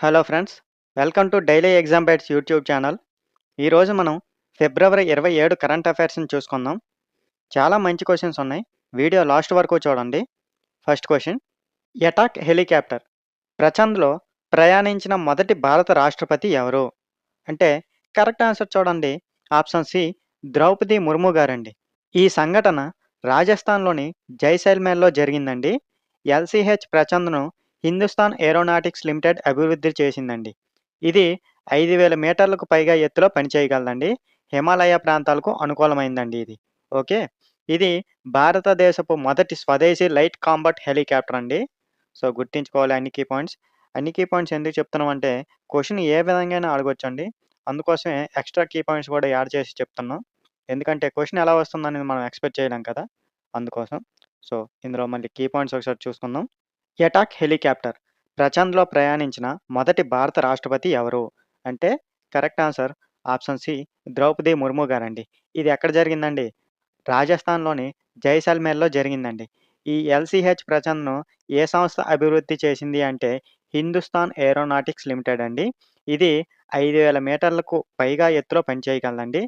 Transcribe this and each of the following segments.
Hello friends, welcome to daily exam bytes YouTube channel. ఈరోజు మనం ఫిబ్రవరి 27 current అఫైర్స్ని చూసుకుందాం. చాలా మంచి క్వశ్చన్స్ ఉన్నాయి. వీడియో లాస్ట్ వరకు చూడండి. ఫస్ట్ క్వశ్చన్: ఎటాక్ హెలికాప్టర్ ప్రచండ్లో ప్రయాణించిన మొదటి భారత రాష్ట్రపతి ఎవరు? అంటే కరెక్ట్ ఆన్సర్ చూడండి. ఆప్షన్ సి ద్రౌపది ముర్ము గారండి. ఈ సంఘటన రాజస్థాన్లోని జైసల్మేర్లో జరిగిందండి. ఎల్సిహెచ్ ప్రచండ్ను హిందుస్థాన్ ఏరోనాటిక్స్ లిమిటెడ్ అభివృద్ధి చేసిందండి. ఇది 5,000 మీటర్లకు పైగా ఎత్తులో పనిచేయగలదండి. హిమాలయ ప్రాంతాలకు అనుకూలమైందండి ఇది. ఓకే. ఇది భారతదేశపు మొదటి స్వదేశీ లైట్ కాంబాట్ హెలికాప్టర్ అండి. సో, గుర్తుంచుకోవాలి అన్ని కీ పాయింట్స్. అన్ని కీ పాయింట్స్ ఎందుకు చెప్తున్నామంటే క్వెషన్ ఏ విధంగానైనా అడగొచ్చండి. అందుకోసమే ఎక్స్‌ట్రా కీ పాయింట్స్ కూడా యాడ్ చేసి చెప్తున్నాం. ఎందుకంటే క్వెషన్ ఎలా వస్తుందనేది మనం ఎక్స్‌పెక్ట్ చేయలేం కదా! అందుకోసం. సో, ఇందులో మళ్ళీ కీ పాయింట్స్ ఒకసారి చూసుకుందాం. ఎటాక్ హెలికాప్టర్ ప్రచండ్లో ప్రయాణించిన మొదటి భారత రాష్ట్రపతి ఎవరు? అంటే correct answer option C Droupadi Murmu గారండి. ఇది ఎక్కడ జరిగిందండి? రాజస్థాన్‌లోని జైసల్మేర్‌లో జరిగిందండి. ఈ ఎల్‌సిహెచ్ ప్రచండ్‌ను ఏ సంస్థ అభివృద్ధి చేసింది అంటే హిందుస్థాన్ ఏరోనాటిక్స్ లిమిటెడ్ అండి. ఇది 5,000 మీటర్లకు పైగా ఎత్తులో పనిచేయగలదండి.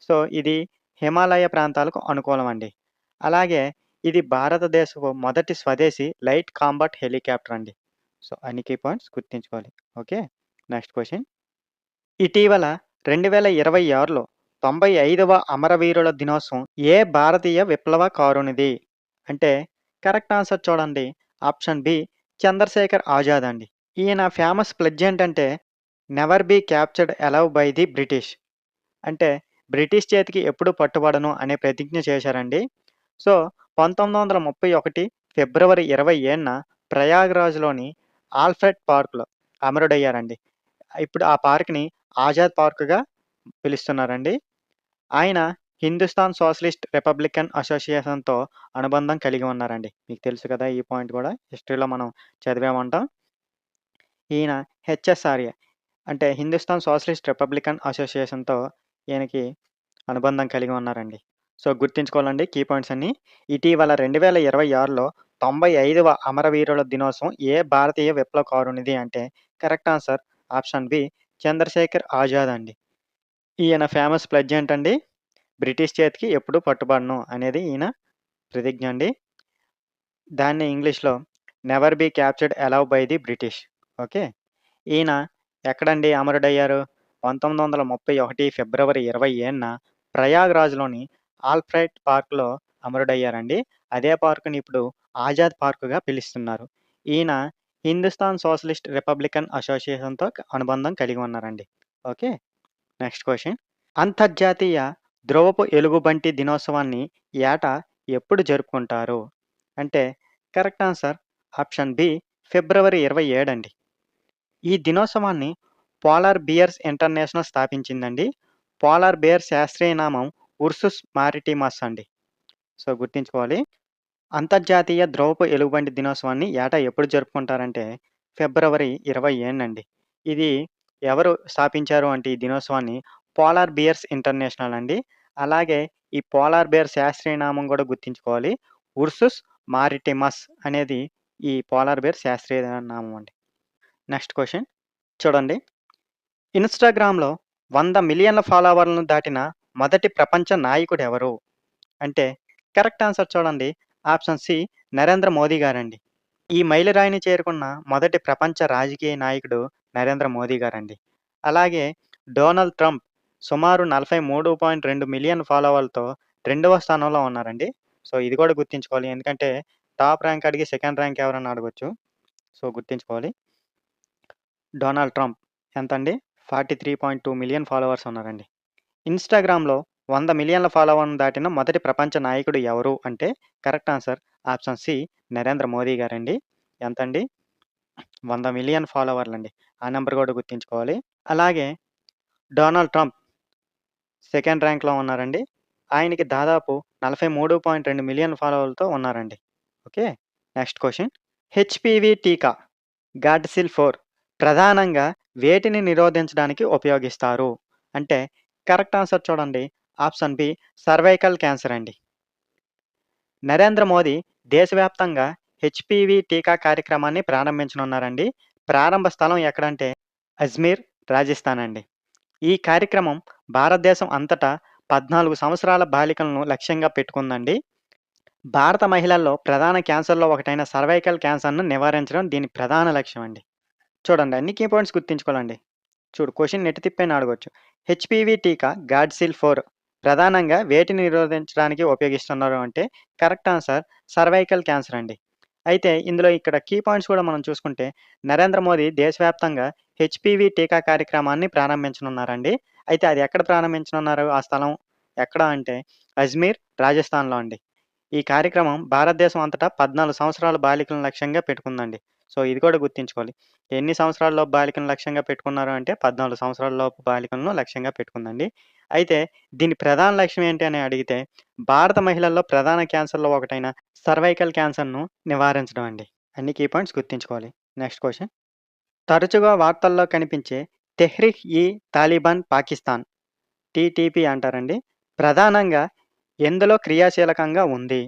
సో, ఇది హిమాలయ ప్రాంతాలకు అనుకూలం అండి. అలాగే ఇది భారతదేశపు మొదటి స్వదేశీ లైట్ కాంబాట్ హెలికాప్టర్ అండి. సో, అన్ని కీ పాయింట్స్ గుర్తుంచుకోవాలి. ఓకే. Next question. ఇటీవల 2026లో 95వ అమరవీరుల దినోత్సవం ఏ భారతీయ విప్లవకారునిది? అంటే కరెక్ట్ ఆన్సర్ చూడండి. ఆప్షన్ బి చంద్రశేఖర్ ఆజాద్ అండి. ఈయన ఫేమస్ ప్లెడ్జ్ ఏంటంటే never be captured alive by the British. అంటే బ్రిటిష్ చేతికి ఎప్పుడు పట్టుబడను అనే ప్రతిజ్ఞ చేశారండి. సో, 1931 ఫిబ్రవరి 27న ప్రయాగ్‌రాజ్‌లోని ఆల్ఫ్రెడ్ పార్క్‌లో అమరుడయ్యారండి. ఇప్పుడు ఆ పార్క్‌ని ఆజాద్ పార్క్‌గా పిలుస్తున్నారండి. ఆయన హిందుస్థాన్ సోషలిస్ట్ రిపబ్లికన్ అసోసియేషన్‌తో అనుబంధం కలిగి ఉన్నారండి. మీకు తెలుసు కదా! ఈ పాయింట్ కూడా హిస్టరీలో మనం చదివామంటాం. ఈయన హెచ్ఎస్ఆర్ఏ అంటే హిందుస్థాన్ సోషలిస్ట్ రిపబ్లికన్ అసోసియేషన్‌తో ఈయనకి అనుబంధం కలిగి ఉన్నారండి. సో, గుర్తుంచుకోవాలండి కీ పాయింట్స్ అన్నీ. ఇటీవల 2026లో 95వ అమరవీరుల దినోత్సవం ఏ భారతీయ విప్లవకారునిది అంటే correct answer option B Chandrashekhar Azad అండి. ఈయన ఫేమస్ ప్లెడ్జ్ ఏంటండి? బ్రిటిష్ చేతికి ఎప్పుడు పట్టుబడను అనేది ఈయన ప్రతిజ్ఞ అండి. దాన్ని ఇంగ్లీష్‌లో never be captured alive by the British. Okay. ఈయన ఎక్కడండి అమరుడయ్యారు? 1931 ఫిబ్రవరి 27న ప్రయాగ్‌రాజ్‌లోని ఆల్ఫ్రెడ్ పార్క్‌లో అమరుడయ్యారండి. అదే పార్క్‌ని ఇప్పుడు ఆజాద్ పార్క్‌గా పిలుస్తున్నారు. ఈయన హిందుస్థాన్ సోషలిస్ట్ రిపబ్లికన్ అసోసియేషన్‌తో అనుబంధం కలిగి ఉన్నారండి. ఓకే. Next question. అంతర్జాతీయ ధ్రువపు ఎలుగుబంటి దినోత్సవాన్ని ఏటా ఎప్పుడు జరుపుకుంటారు? అంటే కరెక్ట్ ఆన్సర్ ఆప్షన్ బి ఫిబ్రవరి 27 అండి. ఈ దినోత్సవాన్ని పోలార్ బియర్స్ ఇంటర్నేషనల్ స్థాపించిందండి. పోలార్ బేర్ శాస్త్రీయ నామం ఉర్సుస్ మారిటిమస్ అండి. సో, గుర్తుంచుకోవాలి. అంతర్జాతీయ ధ్రువపు ఎలుగుబంటి దినోత్సవాన్ని ఏటా ఎప్పుడు జరుపుకుంటారంటే ఫిబ్రవరి 27 అండి. ఇది ఎవరు స్థాపించారు అంటే ఈ దినోత్సవాన్ని పోలార్ బియర్స్ ఇంటర్నేషనల్ అండి. అలాగే ఈ పోలార్ బేర్ శాస్త్రీయ నామం కూడా గుర్తుంచుకోవాలి. ఉర్సుస్ మారిటిమస్ అనేది ఈ పోలార్ బేర్ శాస్త్రీయ నామం అండి. నెక్స్ట్ క్వెషన్ చూడండి. ఇన్‌స్టాగ్రామ్‌లో 100 మిలియన్ల ఫాలోవర్లను దాటిన మొదటి ప్రపంచ నాయకుడెవరు? అంటే కరెక్ట్ ఆన్సర్ చూడండి. ఆప్షన్ సి నరేంద్ర మోదీ గారండి. ఈ మైలురాయిని చేరుకున్న మొదటి ప్రపంచ రాజకీయ నాయకుడు నరేంద్ర మోదీ గారండి. అలాగే డొనాల్డ్ ట్రంప్ సుమారు 43.2 మిలియన్ ఫాలోవర్లతో రెండవ స్థానంలో ఉన్నారండి. సో, ఇది కూడా గుర్తుంచుకోవాలి. ఎందుకంటే టాప్ ర్యాంక్ అడిగి సెకండ్ ర్యాంక్ ఎవరన్నా అడగొచ్చు. సో, గుర్తుంచుకోవాలి. డొనాల్డ్ ట్రంప్ ఎంతండి? 43.2 మిలియన్ ఫాలోవర్స్ ఉన్నారండి. ఇన్‌స్టాగ్రామ్‌లో 100 మిలియన్ల ఫాలోవర్‌లను దాటిన మొదటి ప్రపంచ నాయకుడు ఎవరు అంటే correct answer option C Narendra Modi గారండి. ఎంతండి? 100 మిలియన్ ఫాలోవర్లండి. ఆ నంబర్ కూడా గుర్తుంచుకోవాలి. అలాగే డొనాల్డ్ ట్రంప్ సెకండ్ ర్యాంక్‌లో ఉన్నారండి. ఆయనకి దాదాపు 43.2 మిలియన్ ఫాలోవర్లతో ఉన్నారండి. ఓకే. Next question. హెచ్‌పివి టీకా గార్డసిల్ 4 ప్రధానంగా వేటిని నిరోధించడానికి ఉపయోగిస్తారు? అంటే కరెక్ట్ ఆన్సర్ చూడండి. ఆప్షన్ బి సర్వైకల్ క్యాన్సర్ అండి. నరేంద్ర మోదీ దేశవ్యాప్తంగా హెచ్‌పివి టీకా కార్యక్రమాన్ని ప్రారంభించనున్నారండి. ప్రారంభ స్థలం ఎక్కడంటే అజ్మీర్, రాజస్థాన్ అండి. ఈ కార్యక్రమం భారతదేశం అంతటా 14 సంవత్సరాల బాలికలను లక్ష్యంగా పెట్టుకుందండి. భారత మహిళల్లో ప్రధాన క్యాన్సర్‌లో ఒకటైన సర్వైకల్ క్యాన్సర్‌ను నివారించడం దీని ప్రధాన లక్ష్యం అండి. చూడండి అన్ని కీ పాయింట్స్ గుర్తుంచుకోవాలండి. చూడు క్వెషన్ ఎటు తిప్పైనా అడగొచ్చు. హెచ్‌పివి టీకా గార్డ్‌సిల్ 4 ప్రధానంగా వేటిని నిరోధించడానికి ఉపయోగిస్తున్నారు అంటే కరెక్ట్ ఆన్సర్ సర్వైకల్ క్యాన్సర్ అండి. అయితే ఇందులో ఇక్కడ కీ పాయింట్స్ కూడా మనం చూసుకుంటే నరేంద్ర మోదీ దేశవ్యాప్తంగా హెచ్‌పివి టీకా కార్యక్రమాన్ని ప్రారంభించనున్నారండి. అయితే అది ఎక్కడ ప్రారంభించనున్నారు? ఆ స్థలం ఎక్కడ అంటే అజ్మీర్, రాజస్థాన్‌లో అండి. ఈ కార్యక్రమం భారతదేశం అంతటా 14 సంవత్సరాల బాలికలను లక్ష్యంగా పెట్టుకుందండి. సో, ఇది కూడా గుర్తుంచుకోవాలి. ఎన్ని సంవత్సరాలలోపు బాలికలను లక్ష్యంగా పెట్టుకున్నారు అంటే 14 సంవత్సరాల లోపు బాలికలను లక్ష్యంగా పెట్టుకుందండి. అయితే దీని ప్రధాన లక్ష్యం ఏంటి అని అడిగితే భారత మహిళల్లో ప్రధాన క్యాన్సర్‌లో ఒకటైన సర్వైకల్ క్యాన్సర్‌ను నివారించడం అండి. అన్ని కీ పాయింట్స్ గుర్తుంచుకోవాలి. Next question. తరచుగా వార్తల్లో కనిపించే తెహ్రీక్ ఈ తాలిబాన్ పాకిస్తాన్ టీటీపీ అంటారండి. ప్రధానంగా ఎందులో క్రియాశీలకంగా ఉంది?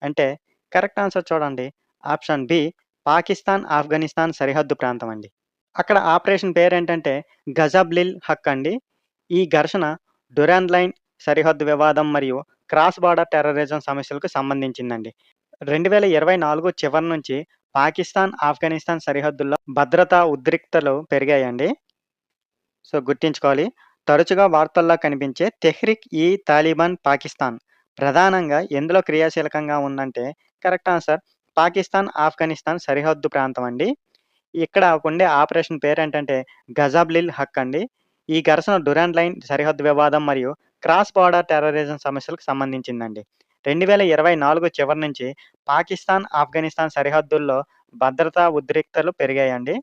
అంటే కరెక్ట్ ఆన్సర్ చూడండి. ఆప్షన్ బి పాకిస్తాన్, ఆఫ్ఘనిస్తాన్ సరిహద్దు ప్రాంతం అండి. అక్కడ ఆపరేషన్ పేరేంటంటే గజబ్-లిల్ హక్ అండి. ఈ ఘర్షణ డ్యురాండ్ లైన్ సరిహద్దు వివాదం మరియు క్రాస్ బార్డర్ టెర్రరిజం సమస్యలకు సంబంధించిందండి. 2024 చివరి నుంచి పాకిస్తాన్, ఆఫ్ఘనిస్తాన్ సరిహద్దుల్లో భద్రతా ఉద్రిక్తతలు పెరిగాయండి. సో, గుర్తుంచుకోవాలి. తరచుగా వార్తల్లో కనిపించే తెహ్రీక్ ఈ తాలిబాన్ పాకిస్తాన్ ప్రధానంగా ఎందులో క్రియాశీలకంగా ఉందంటే కరెక్ట్ ఆన్సర్ పాకిస్తాన్, ఆఫ్ఘనిస్తాన్ సరిహద్దు ప్రాంతం అండి. ఇక్కడ ఉండే ఆపరేషన్ పేరేంటంటే గజాబ్-లిల్ హక్ అండి. ఈ ఘర్షణ డ్యురాండ్ లైన్ సరిహద్దు వివాదం మరియు క్రాస్ బార్డర్ టెర్రరిజం సమస్యలకు సంబంధించిందండి. 2024 చివరి నుంచి పాకిస్తాన్, ఆఫ్ఘనిస్తాన్ సరిహద్దుల్లో భద్రతా ఉద్రిక్తతలు పెరిగాయండి.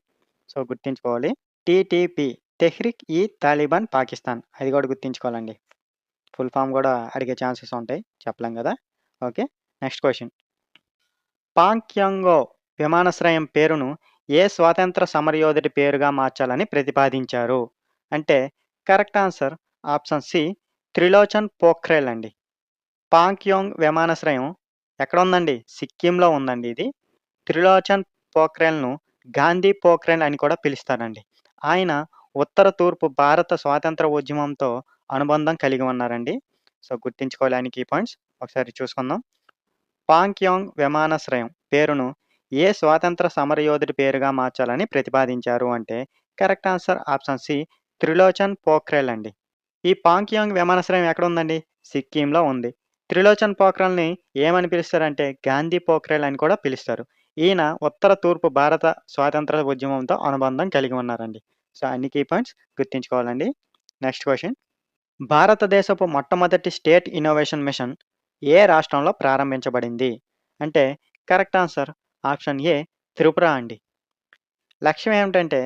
సో, గుర్తుంచుకోవాలి. టీటీపీ తెహ్రీక్ ఈ తాలిబాన్ పాకిస్తాన్ అది కూడా గుర్తుంచుకోవాలండి. ఫుల్ ఫార్మ్ కూడా అడిగే ఛాన్సెస్ ఉంటాయి. చెప్పలేం కదా! ఓకే. Next question. పాక్యాంగో విమానాశ్రయం పేరును ఏ స్వాతంత్ర సమరయోధుడి పేరుగా మార్చాలని ప్రతిపాదించారు? అంటే correct answer option C Trilochan Pokhrel అండి. పాక్యాంగ్ విమానాశ్రయం ఎక్కడ ఉందండి? సిక్కింలో ఉందండి ఇది. త్రిలోచన్ పోఖ్రేల్‌ను గాంధీ పోఖ్రేల్ అని కూడా పిలుస్తారండి. ఆయన ఉత్తర తూర్పు భారత స్వాతంత్ర ఉద్యమంతో అనుబంధం కలిగి ఉన్నారండి. సో, గుర్తుంచుకోవాలి అన్ని కీ పాయింట్స్. ఒకసారి చూసుకుందాం. పాక్యాంగ్ విమానాశ్రయం పేరును ఏ స్వాతంత్ర సమరయోధుడి పేరుగా మార్చాలని ప్రతిపాదించారు అంటే correct answer option C Trilochan Pokhrel అండి. ఈ పాక్యాంగ్ విమానాశ్రయం ఎక్కడుందండి? సిక్కింలో ఉంది. త్రిలోచన్ పోఖ్రేల్‌ని ఏమని పిలుస్తారంటే గాంధీ పోఖ్రేల్ అని కూడా పిలుస్తారు. ఈయన ఉత్తర తూర్పు భారత స్వాతంత్ర ఉద్యమంతో అనుబంధం కలిగి ఉన్నారండి. సో, అన్ని కీ పాయింట్స్ గుర్తుంచుకోవాలండి. Next question. భారతదేశపు మొట్టమొదటి స్టేట్ ఇన్నోవేషన్ మిషన్ ఏ రాష్ట్రంలో ప్రారంభించబడింది? అంటే correct answer option A Tripura అండి. లక్ష్యం ఏమిటంటే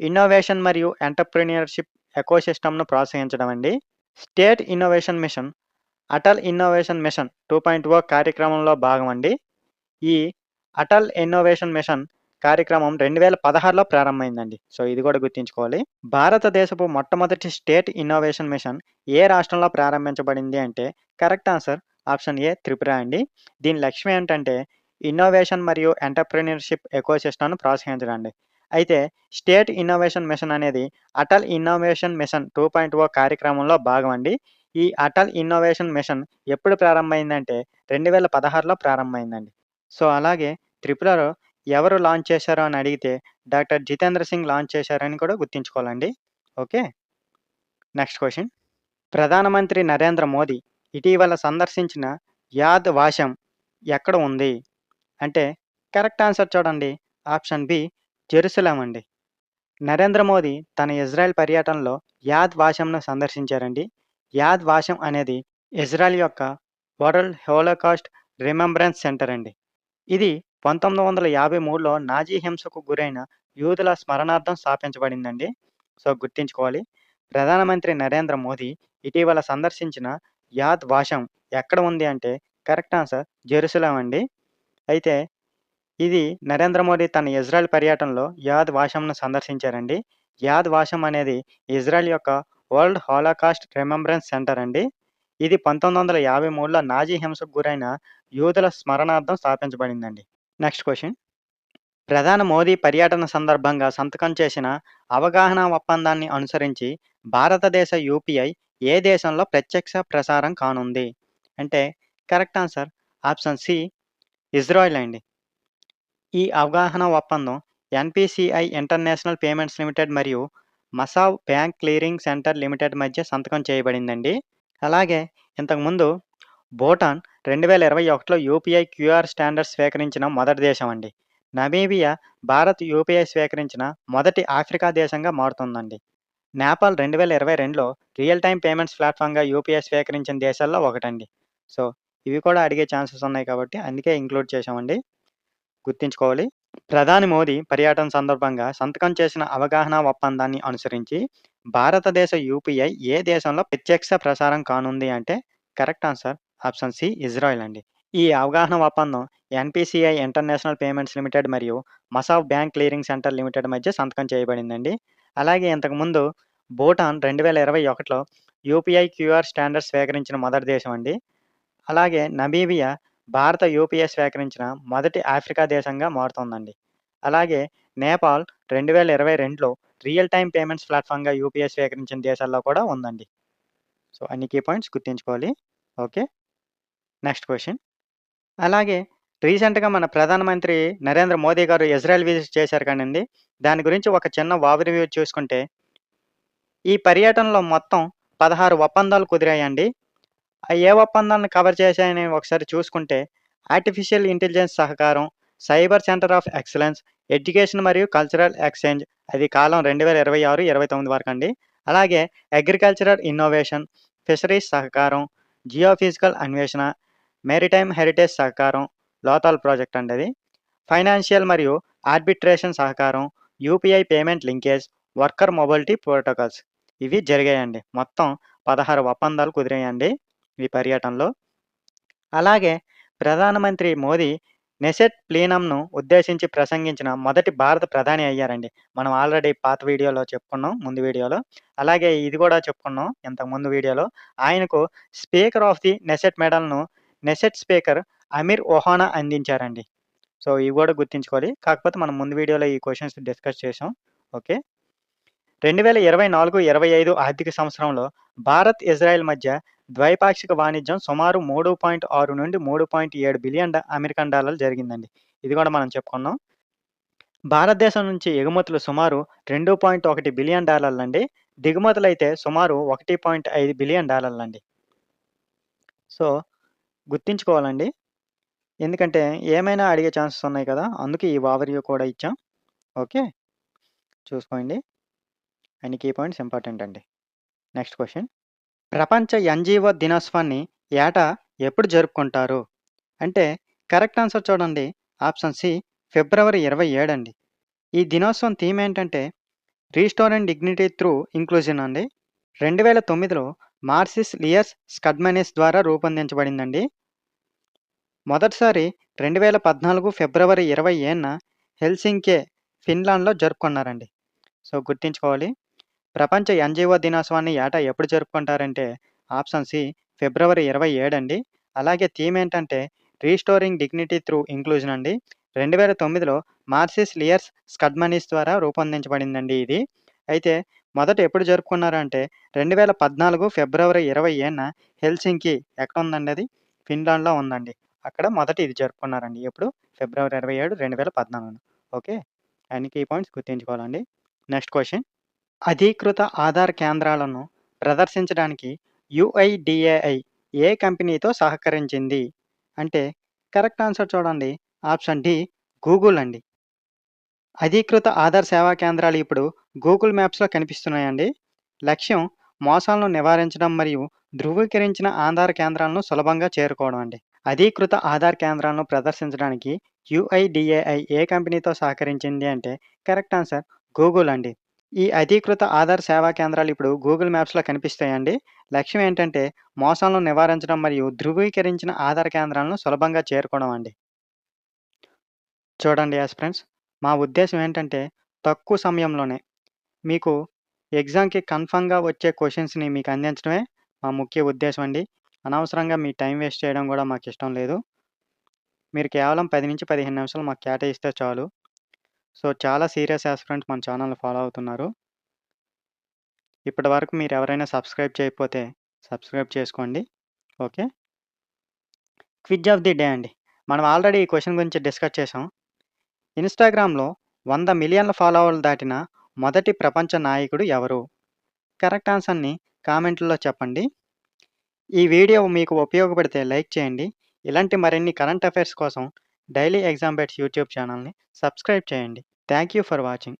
ఇన్నోవేషన్ మరియు ఎంటర్‌ప్రెన్యూర్‌షిప్ ఎకోసిస్టమ్‌ను ప్రోత్సహించడం అండి. State innovation mission Atal innovation mission 2.0 కార్యక్రమంలో భాగమండి. ఈ అటల్ ఇన్నోవేషన్ మిషన్ కార్యక్రమం 2016లో ప్రారంభమైందండి. సో, ఇది కూడా గుర్తుంచుకోవాలి. భారతదేశపు మొట్టమొదటి స్టేట్ ఇన్నోవేషన్ మిషన్ ఏ రాష్ట్రంలో ప్రారంభించబడింది అంటే correct answer option A Tripura అండి. దీని లక్ష్యం ఏంటంటే ఇన్నోవేషన్ మరియు ఎంటర్‌ప్రెన్యూర్‌షిప్ ఎకోసిస్టమ్‌ను ప్రోత్సహించడం అండి. అయితే స్టేట్ ఇన్నోవేషన్ మిషన్ అనేది అటల్ ఇన్నోవేషన్ మిషన్ 2.0 కార్యక్రమంలో భాగమండి. ఈ అటల్ ఇన్నోవేషన్ మిషన్ ఎప్పుడు ప్రారంభమైందంటే 2016లో ప్రారంభమైందండి. సో, అలాగే త్రిపురలో ఎవరు లాంచ్ చేశారో అని అడిగితే డాక్టర్ జితేంద్ర సింగ్ లాంచ్ చేశారని కూడా గుర్తుంచుకోవాలండి. ఓకే. Next question. ప్రధానమంత్రి నరేంద్ర మోదీ ఇటీవల సందర్శించిన యాద్ వాషం ఎక్కడ ఉంది? అంటే కరెక్ట్ ఆన్సర్ చూడండి. ఆప్షన్ బి జెరూసలేం అండి. నరేంద్ర మోదీ తన ఇజ్రాయెల్ పర్యటనలో యాద్ వాషంను సందర్శించారండి. యాద్ వాషం అనేది ఇజ్రాయెల్ యొక్క వరల్డ్ హోలోకాస్ట్ రిమెంబరెన్స్ సెంటర్ అండి. ఇది 1953లో నాజీ హింసకు గురైన యూదుల స్మరణార్థం స్థాపించబడిందండి. సో, గుర్తుంచుకోవాలి. ప్రధానమంత్రి నరేంద్ర మోదీ ఇటీవల సందర్శించిన యాద్ వాషం ఎక్కడ ఉంది అంటే కరెక్ట్ ఆన్సర్ జెరూసలేం అండి. అయితే ఇది నరేంద్ర మోదీ తన ఇజ్రాయెల్ పర్యటనలో యాద్ వాషంను సందర్శించారండి. యాద్ వాషం అనేది ఇజ్రాయెల్ యొక్క వరల్డ్ హోలోకాస్ట్ రిమెంబరెన్స్ సెంటర్ అండి. ఇది 1953లో నాజీ హింసకు గురైన యూదుల స్మరణార్థం స్థాపించబడిందండి. Next question. ప్రధాని మోదీ పర్యటన సందర్భంగా సంతకం చేసిన అవగాహన ఒప్పందాన్ని అనుసరించి భారతదేశ యూపీఐ ఏ దేశంలో ప్రత్యక్ష ప్రసారం కానుంది? అంటే correct answer option C Israel అండి. ఈ అవగాహన ఒప్పందం ఎన్‌పిసిఐ ఇంటర్నేషనల్ పేమెంట్స్ లిమిటెడ్ మరియు Masav bank clearing centre limited మధ్య సంతకం చేయబడిందండి. అలాగే ఇంతకుముందు భూటాన్ 2021లో యూపీఐ క్యూఆర్ స్టాండర్డ్స్ స్వీకరించిన మొదటి దేశం అండి. నమీబియా భారత్ యూపీఐ స్వీకరించిన మొదటి ఆఫ్రికా దేశంగా మారుతుందండి. నేపాల్ 2022లో రియల్ టైమ్ పేమెంట్స్ ప్లాట్‌ఫార్మ్‌గా యూపీఐ స్వీకరించిన దేశాల్లో ఒకటండి. సో, ఇవి కూడా అడిగే ఛాన్సెస్ ఉన్నాయి కాబట్టి అందుకే ఇంక్లూడ్ చేశామండి. గుర్తుంచుకోవాలి. ప్రధాని మోదీ పర్యటన సందర్భంగా సంతకం చేసిన అవగాహన ఒప్పందాన్ని అనుసరించి భారతదేశ యూపీఐ ఏ దేశంలో ప్రత్యక్ష ప్రసారం కానుంది అంటే correct answer option C Israel అండి. ఈ అవగాహన ఒప్పందం ఎన్‌పిసిఐ ఇంటర్నేషనల్ పేమెంట్స్ లిమిటెడ్ మరియు Masav bank clearing centre limited మధ్య సంతకం చేయబడిందండి. అలాగే ఇంతకుముందు భూటాన్ 2021లో యూపీఐ క్యూఆర్ స్టాండర్డ్స్ స్వీకరించిన మొదటి దేశం అండి. అలాగే నమీబియా భారత యూపీఐ స్వీకరించిన మొదటి ఆఫ్రికా దేశంగా మారుతోందండి. అలాగే నేపాల్ 2022లో రియల్ టైమ్ పేమెంట్స్ ప్లాట్‌ఫార్మ్‌గా యూపీఐ స్వీకరించిన దేశాల్లో కూడా ఉందండి. సో, అన్ని కీ పాయింట్స్ గుర్తుంచుకోవాలి. ఓకే. Next question. అలాగే రీసెంట్‌గా మన ప్రధానమంత్రి నరేంద్ర మోదీ గారు ఇజ్రాయెల్ విజిట్ చేశారు కానండి. దాని గురించి ఒక చిన్న ఓవర్‌వ్యూ చూసుకుంటే, ఈ పర్యటనలో మొత్తం 16 ఒప్పందాలు కుదిరాయండి. ఏ ఒప్పందాలను కవర్ చేశాయని ఒకసారి చూసుకుంటే, ఆర్టిఫిషియల్ ఇంటెలిజెన్స్ సహకారం, cyber centre of excellence, education మరియు కల్చరల్ ఎక్స్‌చేంజ్ అది కాలం 2026, 29 వరకండి. అలాగే అగ్రికల్చరల్ ఇన్నోవేషన్, ఫిషరీస్ సహకారం, జియోఫిజికల్ అన్వేషణ, మేరిటైమ్ హెరిటేజ్ సహకారం, లోతాల్ ప్రాజెక్ట్ అండి అది. ఫైనాన్షియల్ మరియు ఆర్బిట్రేషన్ సహకారం, UPI payment linkage, worker mobility protocols ఇవి జరిగాయండి. మొత్తం 16 ఒప్పందాలు కుదిరాయండి ఈ పర్యటనలో. అలాగే ప్రధానమంత్రి మోదీ నెసెట్ ప్లీనమ్‌ను ఉద్దేశించి ప్రసంగించిన మొదటి భారత ప్రధాని అయ్యారండి. మనం ఆల్రెడీ పాత వీడియోలో చెప్పుకున్నాం. ముందు వీడియోలో. అలాగే ఇది కూడా చెప్పుకున్నాం ఇంతకు ముందు వీడియోలో. ఆయనకు స్పీకర్ ఆఫ్ ది నెసెట్ మెడల్‌ను నెసెట్ స్పీకర్ అమీర్ ఒహానా అందించారండి. సో, ఇవి కూడా గుర్తుంచుకోవాలి. కాకపోతే మనం ముందు వీడియోలో ఈ క్వెషన్స్ డిస్కస్ చేసాం. ఓకే. 2024, 25 ఆర్థిక సంవత్సరంలో భారత్, ఇజ్రాయెల్ మధ్య ద్వైపాక్షిక వాణిజ్యం సుమారు 3.6 నుండి 3.7 బిలియన్ అమెరికన్ డాలర్లు జరిగిందండి. ఇది కూడా మనం చెప్పుకున్నాం. భారతదేశం నుంచి ఎగుమతులు సుమారు 2.1 బిలియన్ డాలర్లండి. దిగుమతులైతే సుమారు 1.5 బిలియన్ డాలర్లండి. సో, గుర్తుంచుకోవాలండి. ఎందుకంటే ఏమైనా అడిగే ఛాన్సెస్ ఉన్నాయి కదా! అందుకే ఈ ఓవర్‌వ్యూ కూడా ఇచ్చాం. ఓకే. చూసుకోండి. అన్ని కీ పాయింట్స్ ఇంపార్టెంట్ అండి. Next question. ప్రపంచ ఎన్‌జీఓ దినోత్సవాన్ని ఏటా ఎప్పుడు జరుపుకుంటారు? అంటే కరెక్ట్ ఆన్సర్ చూడండి. ఆప్షన్ సి ఫిబ్రవరి 27 అండి. ఈ దినోత్సవం థీమ్ ఏంటంటే restore and dignity through inclusion అండి. 2009లో మార్సిస్ లియర్స్ స్కడ్మనిస్ ద్వారా రూపొందించబడిందండి. మొదటిసారి 2014 ఫిబ్రవరి 20న హెల్సింకే, ఫిన్లాండ్‌లో జరుపుకున్నారండి. సో, గుర్తుంచుకోవాలి. ప్రపంచ ఎన్‌జీఓ దినోత్సవాన్ని ఏటా ఎప్పుడు జరుపుకుంటారంటే ఆప్షన్ సి ఫిబ్రవరి 27 అండి. అలాగే థీమ్ ఏంటంటే రీస్టోరింగ్ డిగ్నిటీ త్రూ ఇంక్లూజన్ అండి. 2009లో మార్సిస్ లియర్స్ స్కడ్మనిస్ ద్వారా రూపొందించబడిందండి ఇది. అయితే మొదట ఎప్పుడు జరుపుకున్నారంటే 2014 ఫిబ్రవరి 20న హెల్సింకి ఎక్కడుందండి అది? ఫిన్లాండ్‌లో ఉందండి. అక్కడ మొదట ఇది జరుపుకున్నారండి. ఎప్పుడు? ఫిబ్రవరి 27, 2014. ఓకే. అన్ని కీ పాయింట్స్ గుర్తుంచుకోవాలండి. Next question. అధీకృత ఆధార్ కేంద్రాలను ప్రదర్శించడానికి యుఐడిఏఐ ఏ కంపెనీతో సహకరించింది? అంటే కరెక్ట్ ఆన్సర్ చూడండి. ఆప్షన్ డి గూగుల్ అండి. అధీకృత ఆధార్ సేవా కేంద్రాలు ఇప్పుడు గూగుల్ మ్యాప్స్‌లో కనిపిస్తున్నాయండి. లక్ష్యం మోసాలను నివారించడం మరియు ధృవీకరించిన ఆధార్ కేంద్రాలను సులభంగా చేరుకోవడం అండి. అధీకృత ఆధార్ కేంద్రాలను ప్రదర్శించడానికి యుఐడిఏఐ ఏ కంపెనీతో సహకరించింది అంటే కరెక్ట్ ఆన్సర్ గూగుల్ అండి. ఈ అధీకృత ఆధార్ సేవా కేంద్రాలు ఇప్పుడు గూగుల్ మ్యాప్స్‌లో కనిపిస్తాయండి. లక్ష్యం ఏంటంటే మోసాలను నివారించడం మరియు ధృవీకరించిన ఆధార్ కేంద్రాలను సులభంగా చేరుకోవడం అండి. చూడండి యాస్పిరెంట్స్, మా ఉద్దేశ్యం ఏంటంటే తక్కువ సమయంలోనే మీకు ఎగ్జామ్‌కి కన్ఫర్మ్‌గా వచ్చే క్వెషన్స్‌ని మీకు అందించడమే మా ముఖ్య ఉద్దేశ్యం అండి. అనవసరంగా మీ టైం వేస్ట్ చేయడం కూడా మాకిష్టం లేదు. మీరు కేవలం 10-15 నిమిషాలు మాకు కేటాయిస్తే చాలు. సో, చాలా సీరియస్ యాస్పిరెంట్స్ మన ఛానల్‌ని ఫాలో అవుతున్నారు. ఇప్పటివరకు మీరెవరైనా సబ్స్క్రైబ్ చేయకపోతే సబ్స్క్రైబ్ చేసుకోండి. Okay. Quiz of the day అండి. మనం ఆల్రెడీ ఈ క్వెషన్ గురించి డిస్కస్ చేసాం. ఇన్‌స్టాగ్రామ్‌లో 100,000,000 ఫాలోవర్లు దాటిన మొదటి ప్రపంచ నాయకుడు ఎవరు? కరెక్ట్ ఆన్సర్‌ని కామెంట్‌లో చెప్పండి. ఈ వీడియో మీకు ఉపయోగపడితే లైక్ చేయండి. ఇలాంటి మరిన్ని కరెంట్ అఫైర్స్ కోసం డైలీ ఎగ్జామ్ బైట్స్ యూట్యూబ్ ఛానల్‌ని సబ్స్క్రైబ్ చేయండి. Thank you for watching.